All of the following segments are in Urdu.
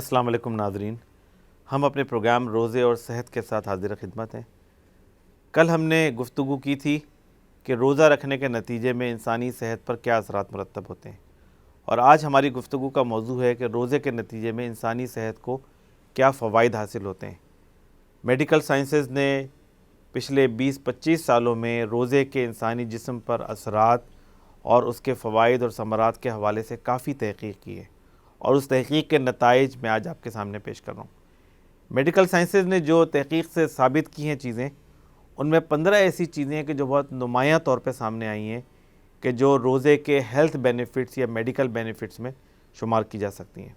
السلام علیکم ناظرین، ہم اپنے پروگرام روزے اور صحت کے ساتھ حاضر خدمت ہیں۔ کل ہم نے گفتگو کی تھی کہ روزہ رکھنے کے نتیجے میں انسانی صحت پر کیا اثرات مرتب ہوتے ہیں، اور آج ہماری گفتگو کا موضوع ہے کہ روزے کے نتیجے میں انسانی صحت کو کیا فوائد حاصل ہوتے ہیں۔ میڈیکل سائنسز نے پچھلے 20-25 سالوں میں روزے کے انسانی جسم پر اثرات اور اس کے فوائد اور ثمرات کے حوالے سے کافی تحقیق کی ہے، اور اس تحقیق کے نتائج میں آج آپ کے سامنے پیش کر رہا ہوں۔ میڈیکل سائنسز نے جو تحقیق سے ثابت کی ہیں چیزیں، ان میں 15 ایسی چیزیں ہیں کہ جو بہت نمایاں طور پہ سامنے آئی ہیں کہ جو روزے کے ہیلتھ بینیفٹس یا میڈیکل بینیفٹس میں شمار کی جا سکتی ہیں۔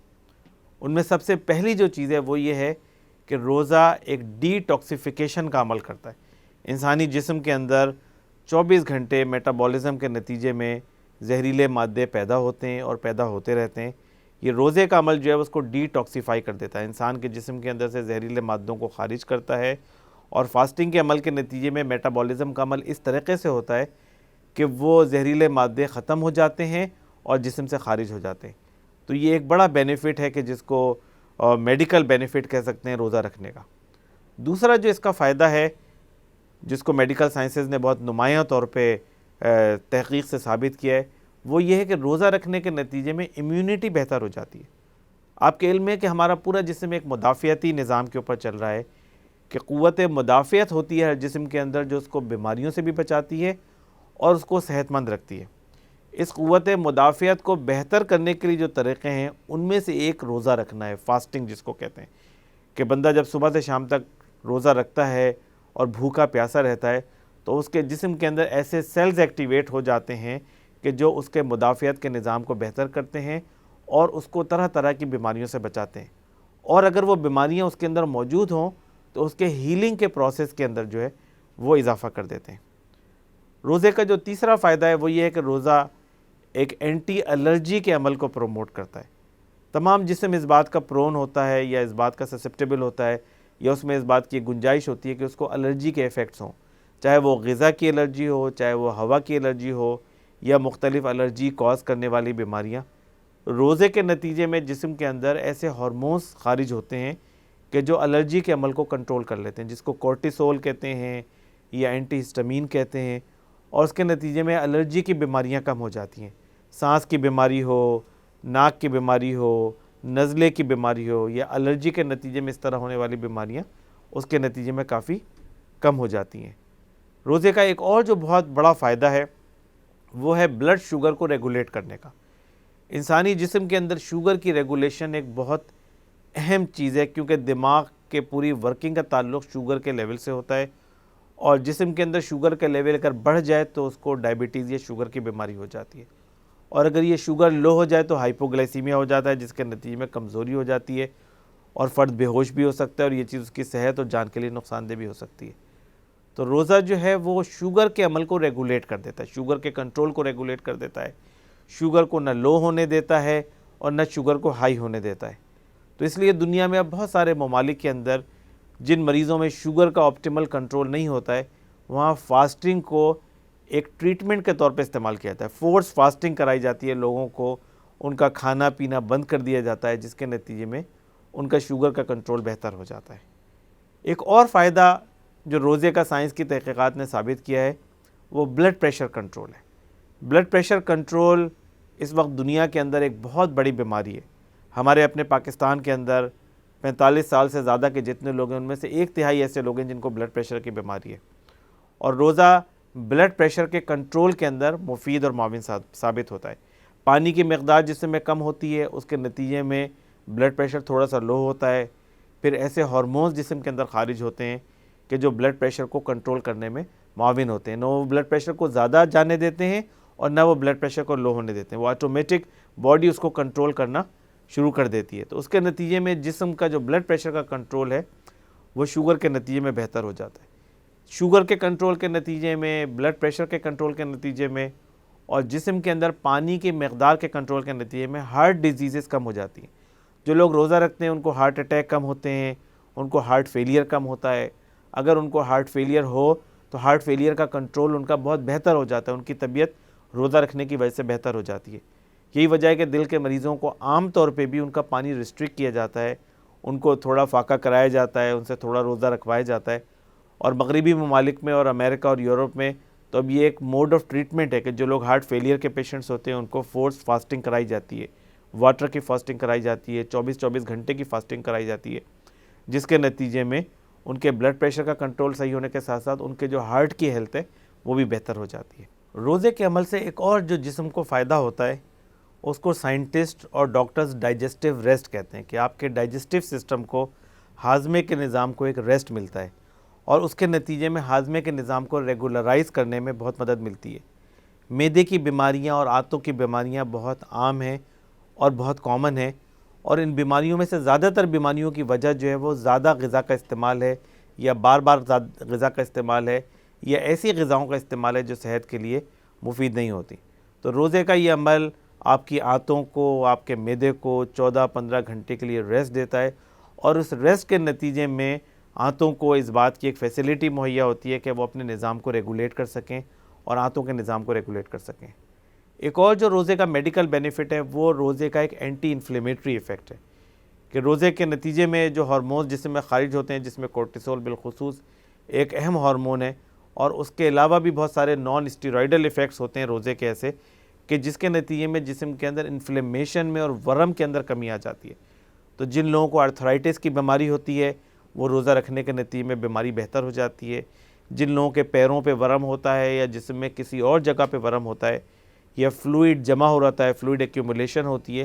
ان میں سب سے پہلی جو چیز ہے وہ یہ ہے کہ روزہ ایک ڈی ٹاکسیفیکیشن کا عمل کرتا ہے۔ انسانی جسم کے اندر 24 گھنٹے میٹابولزم کے نتیجے میں زہریلے مادے پیدا ہوتے ہیں اور پیدا ہوتے رہتے ہیں۔ یہ روزے کا عمل جو ہے اس کو ڈی ٹاکسیفائی کر دیتا ہے، انسان کے جسم کے اندر سے زہریلے مادوں کو خارج کرتا ہے، اور فاسٹنگ کے عمل کے نتیجے میں میٹابولزم کا عمل اس طریقے سے ہوتا ہے کہ وہ زہریلے مادے ختم ہو جاتے ہیں اور جسم سے خارج ہو جاتے ہیں۔ تو یہ ایک بڑا بینیفٹ ہے کہ جس کو میڈیکل بینیفٹ کہہ سکتے ہیں روزہ رکھنے کا۔ دوسرا جو اس کا فائدہ ہے، جس کو میڈیکل سائنسز نے بہت نمایاں طور پہ تحقیق سے ثابت کیا ہے، وہ یہ ہے کہ روزہ رکھنے کے نتیجے میں امیونٹی بہتر ہو جاتی ہے۔ آپ کے علم ہے کہ ہمارا پورا جسم ایک مدافعتی نظام کے اوپر چل رہا ہے کہ قوت مدافعت ہوتی ہے ہر جسم کے اندر، جو اس کو بیماریوں سے بھی بچاتی ہے اور اس کو صحت مند رکھتی ہے۔ اس قوت مدافعت کو بہتر کرنے کے لیے جو طریقے ہیں ان میں سے ایک روزہ رکھنا ہے، فاسٹنگ جس کو کہتے ہیں، کہ بندہ جب صبح سے شام تک روزہ رکھتا ہے اور بھوکا پیاسا رہتا ہے تو اس کے جسم کے اندر ایسے سیلز ایکٹیویٹ ہو جاتے ہیں کہ جو اس کے مدافعت کے نظام کو بہتر کرتے ہیں اور اس کو طرح طرح کی بیماریوں سے بچاتے ہیں، اور اگر وہ بیماریاں اس کے اندر موجود ہوں تو اس کے ہیلنگ کے پروسیس کے اندر جو ہے وہ اضافہ کر دیتے ہیں۔ روزے کا جو تیسرا فائدہ ہے وہ یہ ہے کہ روزہ ایک اینٹی الرجی کے عمل کو پروموٹ کرتا ہے۔ تمام جسم اس بات کا پرون ہوتا ہے یا اس بات کا سسپٹیبل ہوتا ہے یا اس میں اس بات کی گنجائش ہوتی ہے کہ اس کو الرجی کے ایفیکٹس ہوں، چاہے وہ غذا کی الرجی ہو، چاہے وہ ہوا کی الرجی ہو، یا مختلف الرجی کاز کرنے والی بیماریاں۔ روزے کے نتیجے میں جسم کے اندر ایسے ہارمونز خارج ہوتے ہیں کہ جو الرجی کے عمل کو کنٹرول کر لیتے ہیں، جس کو کورٹیسول کہتے ہیں یا اینٹی ہسٹامین کہتے ہیں، اور اس کے نتیجے میں الرجی کی بیماریاں کم ہو جاتی ہیں۔ سانس کی بیماری ہو، ناک کی بیماری ہو، نزلے کی بیماری ہو، یا الرجی کے نتیجے میں اس طرح ہونے والی بیماریاں اس کے نتیجے میں کافی کم ہو جاتی ہیں۔ روزے کا ایک اور جو بہت بڑا فائدہ ہے وہ ہے بلڈ شوگر کو ریگولیٹ کرنے کا۔ انسانی جسم کے اندر شوگر کی ریگولیشن ایک بہت اہم چیز ہے، کیونکہ دماغ کے پوری ورکنگ کا تعلق شوگر کے لیول سے ہوتا ہے، اور جسم کے اندر شوگر کا لیول اگر بڑھ جائے تو اس کو ڈائبٹیز یا شوگر کی بیماری ہو جاتی ہے، اور اگر یہ شوگر لو ہو جائے تو ہائپوگلائسیمیا ہو جاتا ہے، جس کے نتیجے میں کمزوری ہو جاتی ہے اور فرد بے ہوش بھی ہو سکتا ہے، اور یہ چیز اس کی صحت اور جان کے لیے نقصان دہ بھی ہو سکتی ہے۔ تو روزہ جو ہے وہ شوگر کے عمل کو ریگولیٹ کر دیتا ہے، شوگر کے کنٹرول کو ریگولیٹ کر دیتا ہے، شوگر کو نہ لو ہونے دیتا ہے اور نہ شوگر کو ہائی ہونے دیتا ہے۔ تو اس لیے دنیا میں اب بہت سارے ممالک کے اندر جن مریضوں میں شوگر کا آپٹیمل کنٹرول نہیں ہوتا ہے، وہاں فاسٹنگ کو ایک ٹریٹمنٹ کے طور پہ استعمال کیا جاتا ہے۔ فورس فاسٹنگ کرائی جاتی ہے، لوگوں کو ان کا کھانا پینا بند کر دیا جاتا ہے، جس کے نتیجے میں ان کا شوگر کا کنٹرول بہتر ہو جاتا ہے۔ ایک اور فائدہ جو روزے کا سائنس کی تحقیقات نے ثابت کیا ہے وہ بلڈ پریشر کنٹرول ہے۔ بلڈ پریشر کنٹرول اس وقت دنیا کے اندر ایک بہت بڑی بیماری ہے۔ ہمارے اپنے پاکستان کے اندر 45 سال سے زیادہ کے جتنے لوگ ہیں ان میں سے 1/3 ایسے لوگ ہیں جن کو بلڈ پریشر کی بیماری ہے، اور روزہ بلڈ پریشر کے کنٹرول کے اندر مفید اور معاون ثابت ہوتا ہے۔ پانی کی مقدار جسم میں کم ہوتی ہے، اس کے نتیجے میں بلڈ پریشر تھوڑا سا لو ہوتا ہے، پھر ایسے ہارمونز جسم کے اندر خارج ہوتے ہیں کہ جو بلڈ پریشر کو کنٹرول کرنے میں معاون ہوتے ہیں، نہ وہ بلڈ پریشر کو زیادہ جانے دیتے ہیں اور نہ وہ بلڈ پریشر کو لو ہونے دیتے ہیں، وہ آٹومیٹک باڈی اس کو کنٹرول کرنا شروع کر دیتی ہے۔ تو اس کے نتیجے میں جسم کا جو بلڈ پریشر کا کنٹرول ہے وہ شوگر کے نتیجے میں بہتر ہو جاتا ہے۔ شوگر کے کنٹرول کے نتیجے میں، بلڈ پریشر کے کنٹرول کے نتیجے میں، اور جسم کے اندر پانی کی مقدار کے کنٹرول کے نتیجے میں ہارٹ ڈیزیزز کم ہو جاتی ہیں۔ جو لوگ روزہ رکھتے ہیں ان کو ہارٹ اٹیک کم ہوتے ہیں، ان کو ہارٹ فیلئر کم ہوتا ہے۔ اگر ان کو ہارٹ فیلئر ہو تو ہارٹ فیلئر کا کنٹرول ان کا بہت بہتر ہو جاتا ہے، ان کی طبیعت روزہ رکھنے کی وجہ سے بہتر ہو جاتی ہے۔ یہی وجہ ہے کہ دل کے مریضوں کو عام طور پہ بھی ان کا پانی ریسٹرکٹ کیا جاتا ہے، ان کو تھوڑا فاقہ کرایا جاتا ہے، ان سے تھوڑا روزہ رکھوایا جاتا ہے. اور مغربی ممالک میں اور امریکہ اور یورپ میں تو اب یہ ایک موڈ آف ٹریٹمنٹ ہے کہ جو لوگ ہارٹ فیلئر کے پیشنٹس ہوتے ہیں ان کو فورس فاسٹنگ کرائی جاتی ہے، واٹر کی فاسٹنگ کرائی جاتی ہے، 24 گھنٹے کی فاسٹنگ کرائی جاتی ہے، جس کے نتیجے میں ان کے بلڈ پریشر کا کنٹرول صحیح ہونے کے ساتھ ساتھ ان کے جو ہارٹ کی ہیلتھ ہے وہ بھی بہتر ہو جاتی ہے. روزے کے عمل سے ایک اور جو جسم کو فائدہ ہوتا ہے اس کو سائنٹسٹ اور ڈاکٹرز ڈائجسٹیو ریسٹ کہتے ہیں، کہ آپ کے ڈائجسٹیو سسٹم کو، ہاضمے کے نظام کو ایک ریسٹ ملتا ہے اور اس کے نتیجے میں ہاضمے کے نظام کو ریگولرائز کرنے میں بہت مدد ملتی ہے. معدے کی بیماریاں اور آنتوں کی بیماریاں بہت عام ہیں اور بہت کامن ہیں، اور ان بیماریوں میں سے زیادہ تر بیماریوں کی وجہ جو ہے وہ زیادہ غذا کا استعمال ہے، یا بار بار غذا کا استعمال ہے، یا ایسی غذاؤں کا استعمال ہے جو صحت کے لیے مفید نہیں ہوتی. تو روزے کا یہ عمل آپ کی آنتوں کو، آپ کے معدے کو 14-15 گھنٹے کے لیے ریسٹ دیتا ہے، اور اس ریسٹ کے نتیجے میں آنتوں کو اس بات کی ایک فیسلٹی مہیا ہوتی ہے کہ وہ اپنے نظام کو ریگولیٹ کر سکیں اور آنتوں کے نظام کو ریگولیٹ کر سکیں. ایک اور جو روزے کا میڈیکل بینیفٹ ہے وہ روزے کا ایک اینٹی انفلیمیٹری ایفیکٹ ہے، کہ روزے کے نتیجے میں جو ہارمونز جسم میں خارج ہوتے ہیں، جس میں کورٹیسول بالخصوص ایک اہم ہارمون ہے، اور اس کے علاوہ بھی بہت سارے نان اسٹیرائڈل ایفیکٹس ہوتے ہیں روزے کے ایسے، کہ جس کے نتیجے میں جسم کے اندر انفلیمیشن میں اور ورم کے اندر کمی آ جاتی ہے. تو جن لوگوں کو آرتھرائٹس کی بیماری ہوتی ہے وہ روزہ رکھنے کے نتیجے میں بیماری بہتر ہو جاتی ہے. جن لوگوں کے پیروں پہ ورم ہوتا ہے یا جسم میں کسی اور جگہ پہ ورم ہوتا ہے یا فلوئڈ جمع ہو رہتا ہے، فلوئڈ ایکیومولیشن ہوتی ہے،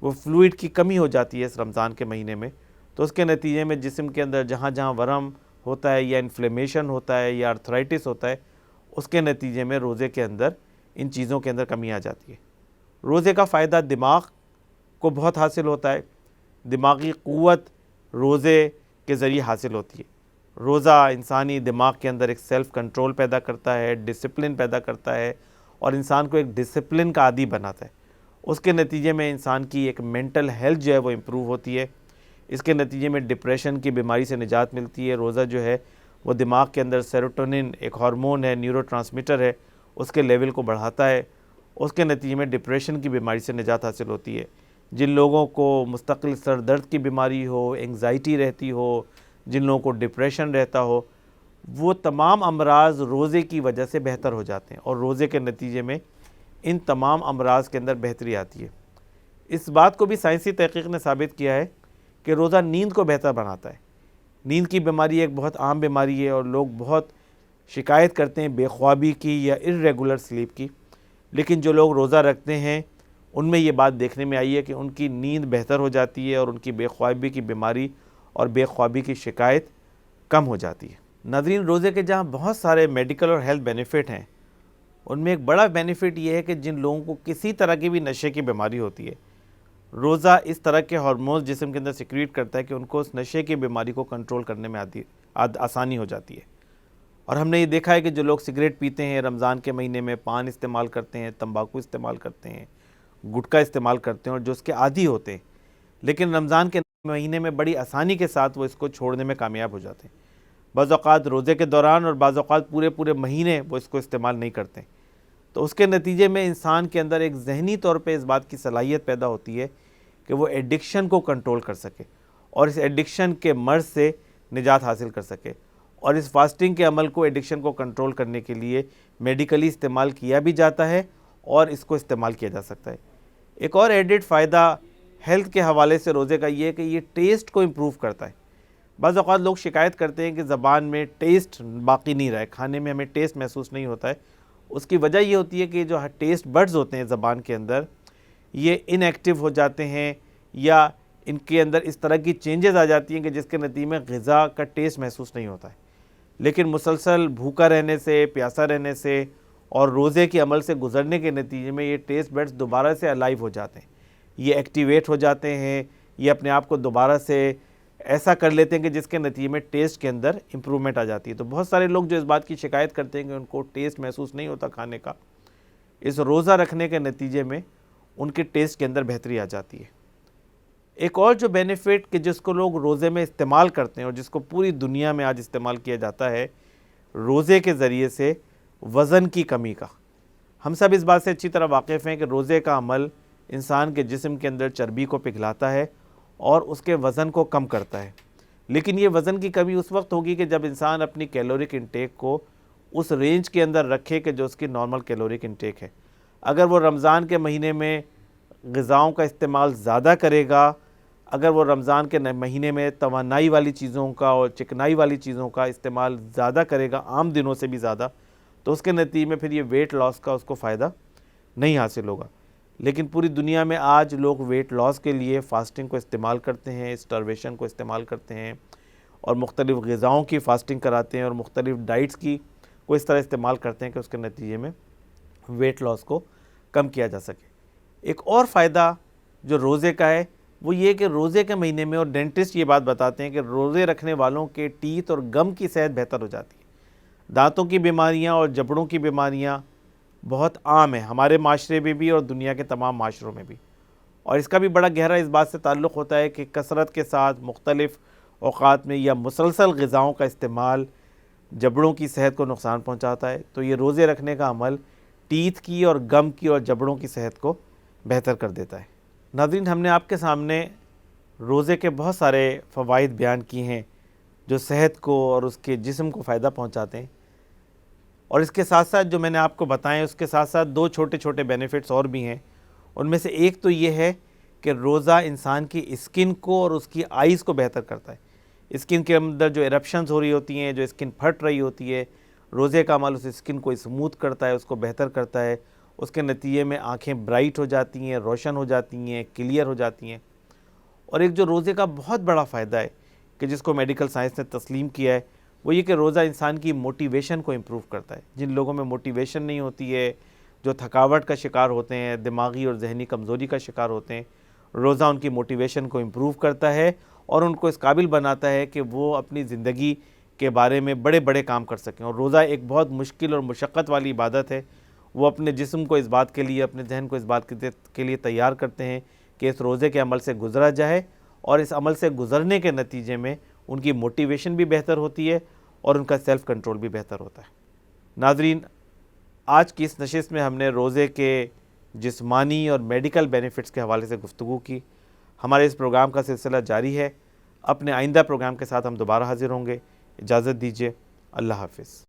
وہ فلوئڈ کی کمی ہو جاتی ہے اس رمضان کے مہینے میں، تو اس کے نتیجے میں جسم کے اندر جہاں جہاں ورم ہوتا ہے یا انفلیمیشن ہوتا ہے یا آرتھرائٹس ہوتا ہے، اس کے نتیجے میں روزے کے اندر ان چیزوں کے اندر کمی آ جاتی ہے. روزے کا فائدہ دماغ کو بہت حاصل ہوتا ہے، دماغی قوت روزے کے ذریعے حاصل ہوتی ہے. روزہ انسانی دماغ کے اندر ایک سیلف کنٹرول پیدا کرتا ہے، ڈسپلن پیدا کرتا ہے، اور انسان کو ایک ڈسپلن کا عادی بناتا ہے. اس کے نتیجے میں انسان کی ایک مینٹل ہیلتھ جو ہے وہ امپروو ہوتی ہے. اس کے نتیجے میں ڈپریشن کی بیماری سے نجات ملتی ہے. روزہ جو ہے وہ دماغ کے اندر سیروٹونن ایک ہارمون ہے، نیورو ٹرانسمیٹر ہے، اس کے لیول کو بڑھاتا ہے. اس کے نتیجے میں ڈپریشن کی بیماری سے نجات حاصل ہوتی ہے. جن لوگوں کو مستقل سر درد کی بیماری ہو، انگزائٹی رہتی ہو، جن لوگوں کو ڈپریشن رہتا ہو، وہ تمام امراض روزے کی وجہ سے بہتر ہو جاتے ہیں، اور روزے کے نتیجے میں ان تمام امراض کے اندر بہتری آتی ہے. اس بات کو بھی سائنسی تحقیق نے ثابت کیا ہے کہ روزہ نیند کو بہتر بناتا ہے. نیند کی بیماری ایک بہت عام بیماری ہے اور لوگ بہت شکایت کرتے ہیں بے خوابی کی یا ارریگولر سلیپ کی، لیکن جو لوگ روزہ رکھتے ہیں ان میں یہ بات دیکھنے میں آئی ہے کہ ان کی نیند بہتر ہو جاتی ہے اور ان کی بے خوابی کی بیماری اور بے خوابی کی شکایت کم ہو جاتی ہے. ناظرین، روزے کے جہاں بہت سارے میڈیکل اور ہیلتھ بینیفٹ ہیں، ان میں ایک بڑا بینیفٹ یہ ہے کہ جن لوگوں کو کسی طرح کی بھی نشے کی بیماری ہوتی ہے، روزہ اس طرح کے ہارمونز جسم کے اندر سیکریٹ کرتا ہے کہ ان کو اس نشے کی بیماری کو کنٹرول کرنے میں آسانی ہو جاتی ہے. اور ہم نے یہ دیکھا ہے کہ جو لوگ سگریٹ پیتے ہیں رمضان کے مہینے میں، پان استعمال کرتے ہیں، تمباکو استعمال کرتے ہیں، گٹکا استعمال کرتے ہیں، اور جو اس کے عادی ہوتے ہیں، لیکن رمضان کے مہینے میں بڑی آسانی کے ساتھ وہ اس کو چھوڑنے میں کامیاب ہو جاتے ہیں. بعض اوقات روزے کے دوران اور بعض اوقات پورے مہینے وہ اس کو استعمال نہیں کرتے. تو اس کے نتیجے میں انسان کے اندر ایک ذہنی طور پہ اس بات کی صلاحیت پیدا ہوتی ہے کہ وہ ایڈکشن کو کنٹرول کر سکے اور اس ایڈکشن کے مرض سے نجات حاصل کر سکے. اور اس فاسٹنگ کے عمل کو، ایڈکشن کو کنٹرول کرنے کے لیے میڈیکلی استعمال کیا بھی جاتا ہے اور اس کو استعمال کیا جا سکتا ہے. ایک اور ایڈڈ فائدہ ہیلتھ کے حوالے سے روزے کا یہ ہے کہ یہ ٹیسٹ کو امپروو کرتا ہے. بعض اوقات لوگ شکایت کرتے ہیں کہ زبان میں ٹیسٹ باقی نہیں رہا ہے، کھانے میں ہمیں ٹیسٹ محسوس نہیں ہوتا ہے. اس کی وجہ یہ ہوتی ہے کہ جو ٹیسٹ بڈز ہوتے ہیں زبان کے اندر، یہ ان ایکٹیو ہو جاتے ہیں یا ان کے اندر اس طرح کی چینجز آ جاتی ہیں کہ جس کے نتیجے میں غذا کا ٹیسٹ محسوس نہیں ہوتا ہے. لیکن مسلسل بھوکا رہنے سے، پیاسا رہنے سے اور روزے کے عمل سے گزرنے کے نتیجے میں یہ ٹیسٹ بڈز دوبارہ سے الائیو ہو جاتے ہیں، یہ ایکٹیویٹ ہو جاتے ہیں، یہ اپنے آپ کو دوبارہ سے ایسا کر لیتے ہیں کہ جس کے نتیجے میں ٹیسٹ کے اندر امپرومنٹ آ جاتی ہے. تو بہت سارے لوگ جو اس بات کی شکایت کرتے ہیں کہ ان کو ٹیسٹ محسوس نہیں ہوتا کھانے کا، اس روزہ رکھنے کے نتیجے میں ان کے ٹیسٹ کے اندر بہتری آ جاتی ہے. ایک اور جو بینیفٹ کہ جس کو لوگ روزے میں استعمال کرتے ہیں اور جس کو پوری دنیا میں آج استعمال کیا جاتا ہے روزے کے ذریعے سے، وزن کی کمی کا. ہم سب اس بات سے اچھی طرح واقف ہیں کہ روزے کا عمل انسان کے جسم کے اندر چربی کو پگھلاتا ہے اور اس کے وزن کو کم کرتا ہے۔ لیکن یہ وزن کی کمی اس وقت ہوگی کہ جب انسان اپنی کیلورک انٹیک کو اس رینج کے اندر رکھے کہ جو اس کی نارمل کیلورک انٹیک ہے۔ اگر وہ رمضان کے مہینے میں غذاؤں کا استعمال زیادہ کرے گا، اگر وہ رمضان کے مہینے میں توانائی والی چیزوں کا اور چکنائی والی چیزوں کا استعمال زیادہ کرے گا، عام دنوں سے بھی زیادہ، تو اس کے نتیجے میں پھر یہ ویٹ لاس کا اس کو فائدہ نہیں حاصل ہوگا۔ لیکن پوری دنیا میں آج لوگ ویٹ لاس کے لیے فاسٹنگ کو استعمال کرتے ہیں، اسٹارویشن کو استعمال کرتے ہیں اور مختلف غذاؤں کی فاسٹنگ کراتے ہیں اور مختلف ڈائٹس کی کو اس طرح استعمال کرتے ہیں کہ اس کے نتیجے میں ویٹ لاس کو کم کیا جا سکے۔ ایک اور فائدہ جو روزے کا ہے وہ یہ کہ روزے کے مہینے میں، اور ڈینٹسٹ یہ بات بتاتے ہیں کہ روزے رکھنے والوں کے ٹیتھ اور گم کی صحت بہتر ہو جاتی ہے۔ دانتوں کی بیماریاں اور جبڑوں کی بیماریاں بہت عام ہیں ہمارے معاشرے میں بھی اور دنیا کے تمام معاشروں میں بھی، اور اس کا بھی بڑا گہرا اس بات سے تعلق ہوتا ہے کہ کثرت کے ساتھ مختلف اوقات میں یا مسلسل غذاؤں کا استعمال جبڑوں کی صحت کو نقصان پہنچاتا ہے۔ تو یہ روزے رکھنے کا عمل ٹیتھ کی اور گم کی اور جبڑوں کی صحت کو بہتر کر دیتا ہے۔ ناظرین، ہم نے آپ کے سامنے روزے کے بہت سارے فوائد بیان کیے ہیں جو صحت کو اور اس کے جسم کو فائدہ پہنچاتے ہیں، اور اس کے ساتھ ساتھ جو میں نے آپ کو بتائیں اس کے ساتھ ساتھ دو چھوٹے چھوٹے بینیفٹس اور بھی ہیں۔ ان میں سے ایک تو یہ ہے کہ روزہ انسان کی اسکن کو اور اس کی آئیز کو بہتر کرتا ہے۔ اسکن کے اندر جو ایرپشنز ہو رہی ہوتی ہیں، جو اسکن پھٹ رہی ہوتی ہے، روزے کا عمل اس اسکن کو اسموتھ کرتا ہے، اس کو بہتر کرتا ہے۔ اس کے نتیجے میں آنکھیں برائٹ ہو جاتی ہیں، روشن ہو جاتی ہیں، کلیئر ہو جاتی ہیں۔ اور ایک جو روزے کا بہت بڑا فائدہ ہے کہ جس کو میڈیکل سائنس نے تسلیم کیا ہے، وہ یہ کہ روزہ انسان کی موٹیویشن کو امپروو کرتا ہے۔ جن لوگوں میں موٹیویشن نہیں ہوتی ہے، جو تھکاوٹ کا شکار ہوتے ہیں، دماغی اور ذہنی کمزوری کا شکار ہوتے ہیں، روزہ ان کی موٹیویشن کو امپروو کرتا ہے اور ان کو اس قابل بناتا ہے کہ وہ اپنی زندگی کے بارے میں بڑے بڑے کام کر سکیں۔ اور روزہ ایک بہت مشکل اور مشقت والی عبادت ہے۔ وہ اپنے جسم کو اس بات کے لیے، اپنے ذہن کو اس بات کے لیے تیار کرتے ہیں کہ اس روزے کے عمل سے گزرا جائے، اور اس عمل سے گزرنے کے نتیجے میں ان کی موٹیویشن بھی بہتر ہوتی ہے اور ان کا سیلف کنٹرول بھی بہتر ہوتا ہے۔ ناظرین، آج کی اس نشست میں ہم نے روزے کے جسمانی اور میڈیکل بینیفٹس کے حوالے سے گفتگو کی۔ ہمارے اس پروگرام کا سلسلہ جاری ہے۔ اپنے آئندہ پروگرام کے ساتھ ہم دوبارہ حاضر ہوں گے۔ اجازت دیجیے، اللہ حافظ۔